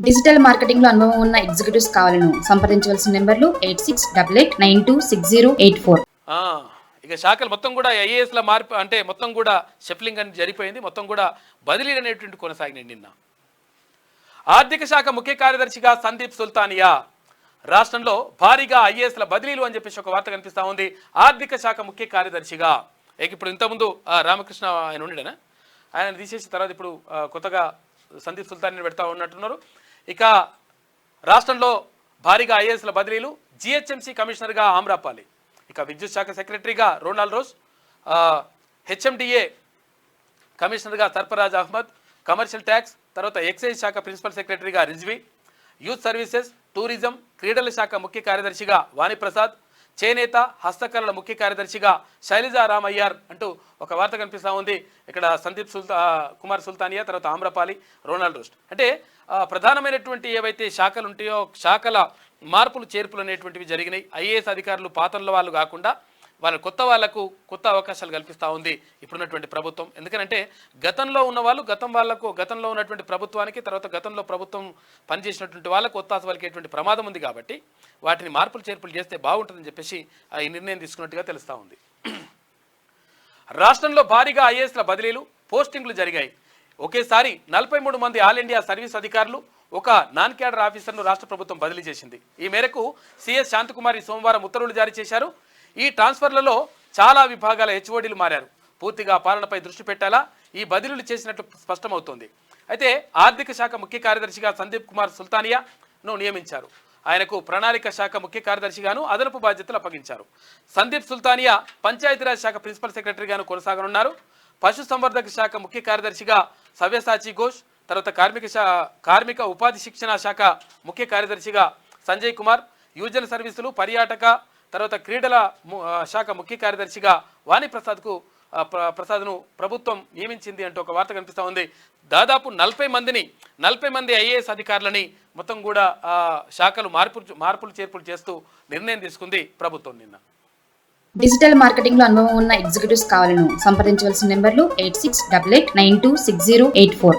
Digital marketing లో అనుభవం ఉన్న ఎగ్జిక్యూటివ్స్ కావాలను సంప్రదించవలసిన నెంబర్లు 8688926084. ఇక శాఖలు మొత్తం కూడా ఐఏఎస్ల మార్పు అంటే మొత్తం కూడా షఫ్లింగ్ అని జరిగిపోయింది. మొత్తం కూడా బదిలీలు అనేటువంటి కొనసాగినాయి. నిన్న ఆర్థిక శాఖ ముఖ్య కార్యదర్శిగా సందీప్ సుల్తానియా, రాష్ట్రంలో భారీగా ఐఏఎస్ల బదిలీలు అని చెప్పేసి ఒక వార్త కనిపిస్తూ ఉంది. ఆర్థిక శాఖ ముఖ్య కార్యదర్శిగా ఇప్పుడు ఇంతకుముందు రామకృష్ణ ఆయన ఉండేనా, ఆయన తీసేసిన తర్వాత ఇప్పుడు కొత్తగా సందీప్ సుల్తానిని పెడతా ఉన్నట్టున్నారు. ఇక రాష్ట్రంలో భారీగా ఐఏఎస్ల బదిలీలు. జిహెచ్ఎంసీ కమిషనర్గా ఆమ్రాపాలి, ఇక విద్యుత్ శాఖ సెక్రటరీగా రోనాల్డ్ రోజ్, హెచ్ఎండిఏ కమిషనర్గా సర్ఫరాజ్ అహ్మద్, కమర్షియల్ ట్యాక్స్, తర్వాత ఎక్సైజ్ శాఖ ప్రిన్సిపల్ సెక్రటరీగా రిజ్వీ, యూత్ సర్వీసెస్, టూరిజం, క్రీడల శాఖ ముఖ్య కార్యదర్శిగా వాణిప్రసాద్, చేనేత హస్తకళల ముఖ్య కార్యదర్శిగా శైలజా రామయ్యార్ అంటూ ఒక వార్త కనిపిస్తూ ఉంది. ఇక్కడ సందీప్ కుమార్ సుల్తానియా, తర్వాత ఆమ్రపాలి, రోనాల్డ్ రోస్ట్. అంటే ప్రధానమైనటువంటి ఏవైతే శాఖలు ఉంటాయో శాఖల మార్పులు చేర్పులు అనేటువంటివి జరిగినాయి. ఐఏఎస్ అధికారులు పాత్రల వాళ్ళు కాకుండా వాళ్ళ కొత్త వాళ్లకు కొత్త అవకాశాలు కల్పిస్తూ ఉంది ఇప్పుడున్నటువంటి ప్రభుత్వం. ఎందుకంటే గతంలో ఉన్న వాళ్ళు గతంలో ఉన్నటువంటి ప్రభుత్వానికి, తర్వాత గతంలో ప్రభుత్వం పనిచేసినటువంటి వాళ్ళకు ఒత్తాస పలికేటువంటి ప్రమాదం ఉంది. కాబట్టి వాటిని మార్పులు చేర్పులు చేస్తే బాగుంటుందని చెప్పేసి ఈ నిర్ణయం తీసుకున్నట్టుగా తెలుస్తూ ఉంది. రాష్ట్రంలో భారీగా ఐఏఎస్ల బదిలీలు, పోస్టింగ్లు జరిగాయి. ఒకేసారి 43 మంది ఆల్ ఇండియా సర్వీస్ అధికారులు, ఒక నాన్ క్యాడర్ ఆఫీసర్ను రాష్ట్ర ప్రభుత్వం బదిలీ చేసింది. ఈ మేరకు సిఎస్ శాంతకుమారి సోమవారం ఉత్తర్వులు జారీ చేశారు. ఈ ట్రాన్స్ఫర్లలో చాలా విభాగాల హెచ్ఓడీలు మారారు. పూర్తిగా పాలనపై దృష్టి పెట్టాలా ఈ బదిలీలు చేసినట్లు స్పష్టమవుతోంది. అయితే ఆర్థిక శాఖ ముఖ్య కార్యదర్శిగా సందీప్ కుమార్ సుల్తానియాను నియమించారు. ఆయనకు ప్రణాళిక శాఖ ముఖ్య కార్యదర్శిగాను అదనపు బాధ్యతలు అప్పగించారు. సందీప్ సుల్తానియా పంచాయతీరాజ్ శాఖ ప్రిన్సిపల్ సెక్రటరీగాను కొనసాగనున్నారు. పశుసంవర్ధక శాఖ ముఖ్య కార్యదర్శిగా సవ్యసాచి ఘోష్, తర్వాత కార్మిక ఉపాధి శిక్షణ శాఖ ముఖ్య కార్యదర్శిగా సంజయ్ కుమార్, యువజన సర్వీసులు, పర్యాటక, తర్వాత క్రీడల శాఖ ముఖ్య కార్యదర్శిగా ప్రసాద్ను ప్రభుత్వం నియమించింది అంటూ ఒక వార్త కనిపిస్తూ ఉంది. దాదాపు 40 మంది ఐఏఎస్ అధికారులని మొత్తం కూడా శాఖలు మార్పులు చేర్పులు చేస్తూ నిర్ణయం తీసుకుంది ప్రభుత్వం నిన్న. డిజిటల్ మార్కెటింగ్ లో అనుభవం ఉన్న ఎగ్జిక్యూటివ్స్ కావాలను సంప్రదించవలసిన నెంబర్లు 8688926084.